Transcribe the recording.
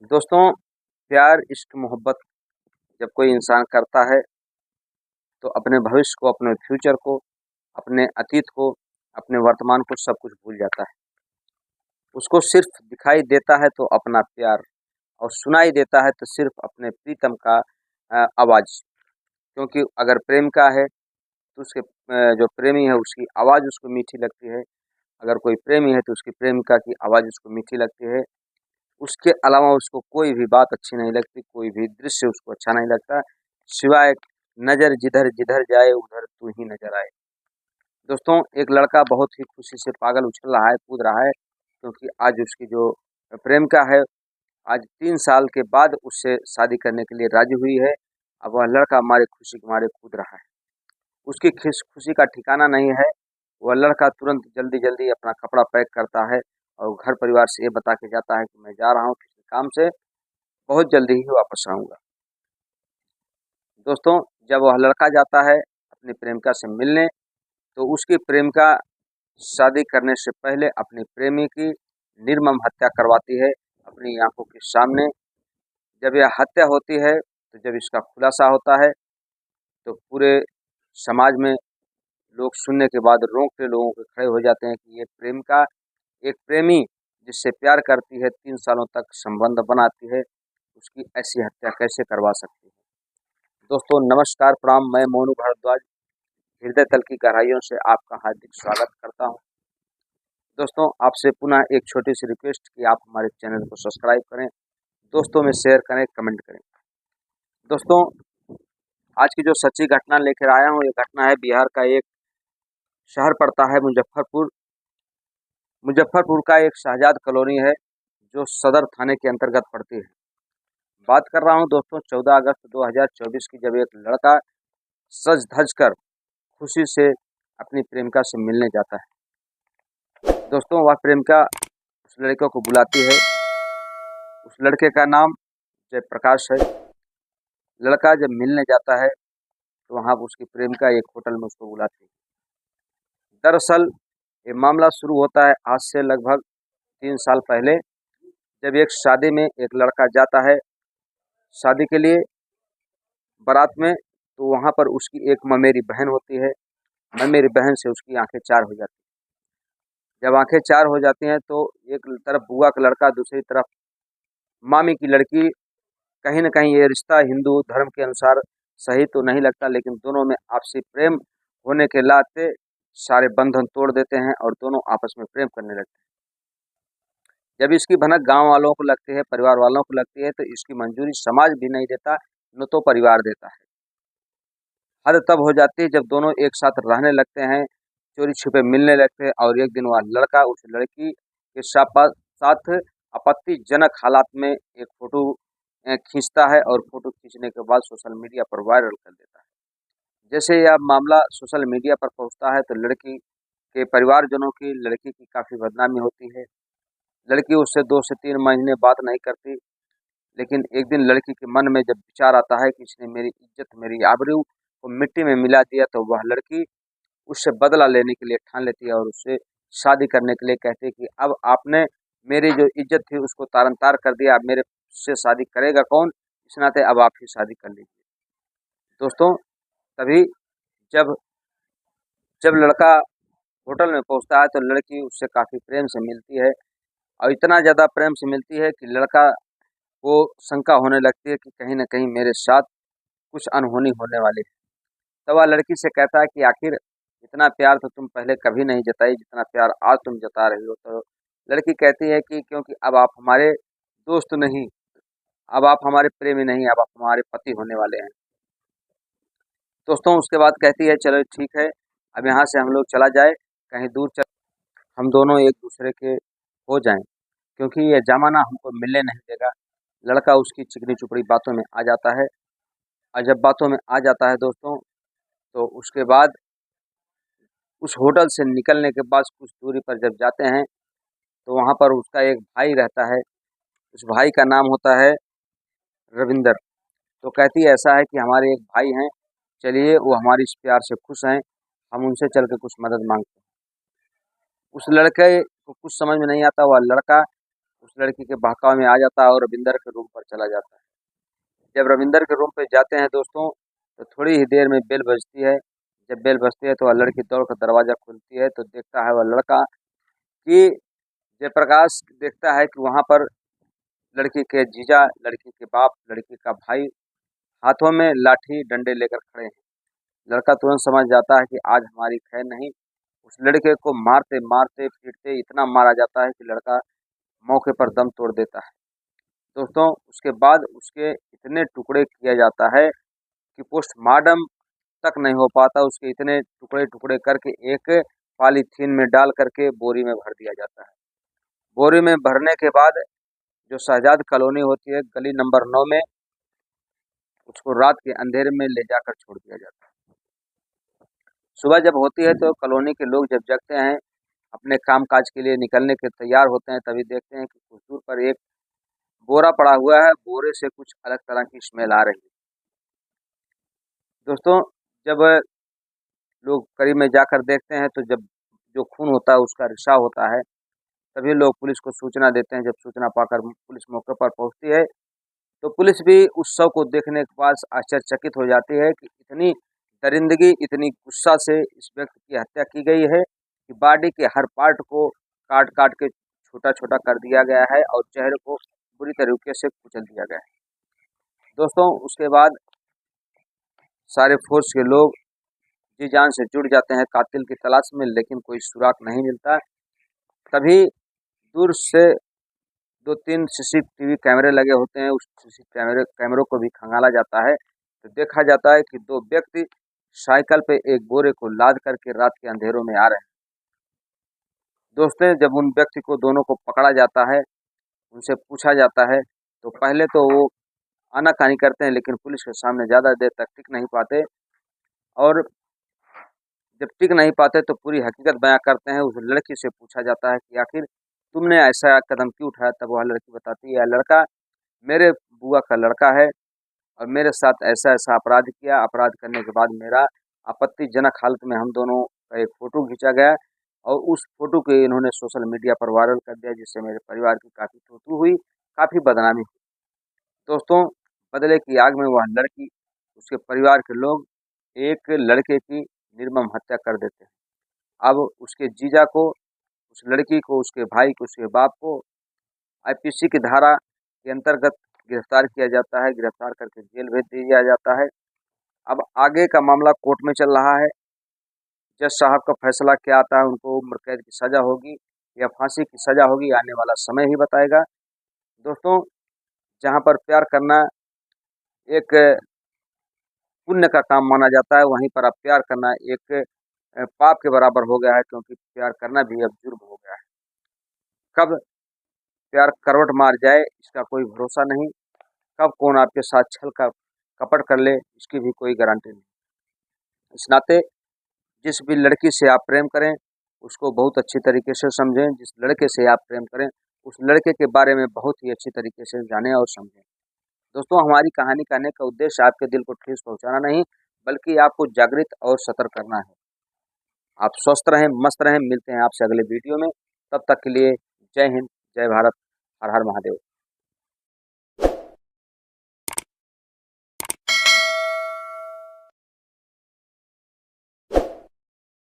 दोस्तों, प्यार, इश्क, मोहब्बत जब कोई इंसान करता है तो अपने भविष्य को, अपने फ्यूचर को, अपने अतीत को, अपने वर्तमान को सब कुछ भूल जाता है। उसको सिर्फ दिखाई देता है तो अपना प्यार और सुनाई देता है तो सिर्फ अपने प्रीतम का आवाज़। क्योंकि अगर प्रेम का है तो उसके जो प्रेमी है उसकी आवाज़ उसको मीठी लगती है। अगर कोई प्रेमी है तो उसकी प्रेमिका की आवाज़ उसको मीठी लगती है। उसके अलावा उसको कोई भी बात अच्छी नहीं लगती, कोई भी दृश्य उसको अच्छा नहीं लगता, सिवाय नज़र जिधर जिधर जाए उधर तू ही नज़र आए। दोस्तों, एक लड़का बहुत ही खुशी से पागल उछल रहा है, कूद रहा है, क्योंकि आज उसकी जो प्रेमिका है, आज 3 साल के बाद उससे शादी करने के लिए राज़ी हुई है। अब वह लड़का मारे खुशी के मारे कूद रहा है। उसकी खुशी का ठिकाना नहीं है। वह लड़का तुरंत जल्दी-जल्दी अपना कपड़ा पैक करता है और घर परिवार से ये बता के जाता है कि मैं जा रहा हूँ किसी काम से, बहुत जल्दी ही वापस आऊँगा। दोस्तों, जब वह लड़का जाता है अपनी प्रेमिका से मिलने, तो उसकी प्रेमिका शादी करने से पहले अपनी प्रेमी की निर्मम हत्या करवाती है अपनी आँखों के सामने। जब यह हत्या होती है, तो जब इसका खुलासा होता है, तो पूरे समाज में लोग सुनने के बाद रोंगटे लोगों के खड़े हो जाते हैं कि ये प्रेमिका एक प्रेमी जिससे प्यार करती है, 3 सालों तक संबंध बनाती है, उसकी ऐसी हत्या कैसे करवा सकती है। दोस्तों नमस्कार, प्रणाम, मैं मोनू भारद्वाज हृदय तल की गहराइयों से आपका हार्दिक स्वागत करता हूं। दोस्तों, आपसे पुनः एक छोटी सी रिक्वेस्ट कि आप हमारे चैनल को सब्सक्राइब करें, दोस्तों में शेयर करें, कमेंट करें। दोस्तों, आज की जो सच्ची घटना लेकर आया हूं, ये घटना है बिहार का एक शहर पड़ता है मुजफ्फरपुर। मुजफ्फरपुर का एक शहजाद कॉलोनी है जो सदर थाने के अंतर्गत पड़ती है। बात कर रहा हूं दोस्तों 14 अगस्त 2024 की, जब एक लड़का सज धज कर खुशी से अपनी प्रेमिका से मिलने जाता है। दोस्तों, वह प्रेमिका उस लड़के को बुलाती है। उस लड़के का नाम जयप्रकाश है। लड़का जब मिलने जाता है तो वहाँ उसकी प्रेमिका एक होटल में उसको बुलाती है। दरअसल ये मामला शुरू होता है आज से लगभग 3 साल पहले, जब एक शादी में एक लड़का जाता है शादी के लिए बारात में, तो वहाँ पर उसकी एक ममेरी बहन होती है। ममेरी बहन से उसकी आंखें चार हो जाती हैं। जब आंखें चार हो जाती हैं तो एक तरफ बुआ का लड़का, दूसरी तरफ मामी की लड़की, कहीं न कहीं ये रिश्ता हिंदू धर्म के अनुसार सही तो नहीं लगता, लेकिन दोनों में आपसी प्रेम होने के नाते सारे बंधन तोड़ देते हैं और दोनों आपस में प्रेम करने लगते हैं। जब इसकी भनक गाँव वालों को लगती है, परिवार वालों को लगती है, तो इसकी मंजूरी समाज भी नहीं देता, न तो परिवार देता है। हद तब हो जाती है जब दोनों एक साथ रहने लगते हैं, चोरी-छिपे मिलने लगते हैं और एक दिन वह लड़का उस लड़की के साथ आपत्तिजनक हालात में एक फ़ोटो खींचता है और फ़ोटो खींचने के बाद सोशल मीडिया पर वायरल कर देता है। जैसे यह मामला सोशल मीडिया पर पहुंचता है तो लड़की के परिवारजनों की लड़की की काफ़ी बदनामी होती है। लड़की उससे 2 से 3 महीने बात नहीं करती, लेकिन एक दिन लड़की के मन में जब विचार आता है कि इसने मेरी इज़्ज़त, मेरी आबरू को मिट्टी में मिला दिया, तो वह लड़की उससे बदला लेने के लिए ठान लेती है और उससे शादी करने के लिए कहती है कि अब आपने मेरी जो इज़्ज़त थी उसको तारन-तार कर दिया, अब मेरे से शादी करेगा कौन? इस नाते अब आप ही शादी कर लीजिए। दोस्तों, तभी जब जब लड़का होटल में पहुँचता है तो लड़की उससे काफ़ी प्रेम से मिलती है और इतना ज़्यादा प्रेम से मिलती है कि लड़का को शंका होने लगती है कि कहीं न कहीं मेरे साथ कुछ अनहोनी होने वाली है। तब वह लड़की से कहता है कि आखिर इतना प्यार तो तुम पहले कभी नहीं जताई जितना प्यार आज तुम जता रही हो। तो लड़की कहती है कि क्योंकि अब आप हमारे दोस्त नहीं, अब आप हमारे प्रेमी नहीं, अब आप हमारे पति होने वाले हैं। दोस्तों, उसके बाद कहती है चलो ठीक है, अब यहाँ से हम लोग चला जाए, कहीं दूर चल, हम दोनों एक दूसरे के हो जाएँ, क्योंकि ये ज़माना हमको मिलने नहीं देगा। लड़का उसकी चिकनी-चुपड़ी बातों में आ जाता है और जब बातों में आ जाता है दोस्तों, तो उसके बाद उस होटल से निकलने के बाद कुछ दूरी पर जब जाते हैं, तो वहाँ पर उसका एक भाई रहता है। उस भाई का नाम होता है रविंदर। तो कहती है ऐसा है कि हमारे एक भाई हैं, चलिए वो हमारी इस प्यार से खुश हैं, हम उनसे चल के कुछ मदद माँगते हैं। उस लड़के को कुछ समझ में नहीं आता, वह लड़का उस लड़की के बहकावे में आ जाता है और रविंदर के रूम पर चला जाता है। जब रविंदर के रूम पे जाते हैं दोस्तों, तो थोड़ी ही देर में बेल बजती है। जब बेल बजती है तो वह लड़की दौड़ कर दरवाज़ा खोलती है, तो देखता है वह लड़का कि जयप्रकाश देखता है कि वहाँ पर लड़की के जीजा, लड़की के बाप, लड़की का भाई हाथों में लाठी डंडे लेकर खड़े हैं। लड़का तुरंत समझ जाता है कि आज हमारी खैर नहीं। उस लड़के को मारते मारते पीटते इतना मारा जाता है कि लड़का मौके पर दम तोड़ देता है। दोस्तों उसके बाद उसके इतने टुकड़े किया जाता है कि पोस्टमार्टम तक नहीं हो पाता। उसके इतने टुकड़े टुकड़े करके एक पॉलीथीन में डाल करके बोरी में भर दिया जाता है। बोरी में भरने के बाद जो शहजाद कॉलोनी होती है गली नंबर 9 में, उसको रात के अंधेरे में ले जाकर छोड़ दिया जाता है। सुबह जब होती है तो कॉलोनी के लोग जब जगते हैं, अपने काम काज के लिए निकलने के तैयार होते हैं, तभी देखते हैं कि कुछ दूर पर एक बोरा पड़ा हुआ है। बोरे से कुछ अलग तरह की स्मेल आ रही है। दोस्तों जब लोग करीब में जाकर देखते हैं तो जब जो खून होता है उसका रिसाव होता है, तभी लोग पुलिस को सूचना देते हैं। जब सूचना पाकर पुलिस मौके पर पहुंचती है तो पुलिस भी उस शव को देखने के बाद आश्चर्यचकित हो जाती है कि इतनी दरिंदगी, इतनी गुस्सा से इस व्यक्ति की हत्या की गई है कि बॉडी के हर पार्ट को काट काट के छोटा छोटा कर दिया गया है और चेहरे को बुरी तरीके से कुचल दिया गया है। दोस्तों उसके बाद सारे फोर्स के लोग जी जान से जुट जाते हैं कातिल की तलाश में, लेकिन कोई सुराग नहीं मिलता। तभी दूर से 2-3 सीसीटीवी कैमरे लगे होते हैं। उस कैमरों को भी खंगाला जाता है तो देखा जाता है कि 2 व्यक्ति साइकिल पे एक बोरे को लाद करके रात के अंधेरों में आ रहे हैं। दोस्तों जब उन व्यक्ति को दोनों को पकड़ा जाता है, उनसे पूछा जाता है, तो पहले तो वो आनाकानी करते हैं, लेकिन पुलिस के सामने ज़्यादा देर तक टिक नहीं पाते। और जब टिक नहीं पाते तो पूरी हकीकत बयां करते हैं। उस लड़की से पूछा जाता है कि आखिर तुमने ऐसा कदम क्यों उठाया? तब वह लड़की बताती है, यह लड़का मेरे बुआ का लड़का है और मेरे साथ ऐसा ऐसा अपराध किया। अपराध करने के बाद मेरा आपत्तिजनक हालत में हम दोनों का एक फ़ोटो खींचा गया और उस फ़ोटो को इन्होंने सोशल मीडिया पर वायरल कर दिया, जिससे मेरे परिवार की काफ़ी थोतू हुई, काफ़ी बदनामी हुई। दोस्तों बदले की आग में वह लड़की, उसके परिवार के लोग एक लड़के की निर्मम हत्या कर देते हैं। अब उसके जीजा को, उस लड़की को, उसके भाई को, उसके बाप को आईपीसी की धारा के अंतर्गत गिरफ्तार किया जाता है। गिरफ्तार करके जेल भेज दिया जाता है। अब आगे का मामला कोर्ट में चल रहा है। जज साहब का फैसला क्या आता है, उनको उम्र कैद की सज़ा होगी या फांसी की सज़ा होगी, आने वाला समय ही बताएगा। दोस्तों जहाँ पर प्यार करना एक पुण्य का काम माना जाता है, वहीं पर अब प्यार करना एक पाप के बराबर हो गया है, क्योंकि प्यार करना भी अब जुर्म हो गया है। कब प्यार करवट मार जाए इसका कोई भरोसा नहीं, कब कौन आपके साथ छल का कपट कर ले इसकी भी कोई गारंटी नहीं। इस नाते जिस भी लड़की से आप प्रेम करें उसको बहुत अच्छी तरीके से समझें। जिस लड़के से आप प्रेम करें उस लड़के के बारे में बहुत ही अच्छी तरीके से जानें और समझें। दोस्तों हमारी कहानी कहने का उद्देश्य आपके दिल को ठेस पहुंचाना नहीं, बल्कि आपको जागृत और सतर्क करना है। आप स्वस्थ रहें, मस्त रहें। मिलते हैं आपसे अगले वीडियो में। तब तक के लिए जय हिंद, जय भारत, हर हर महादेव।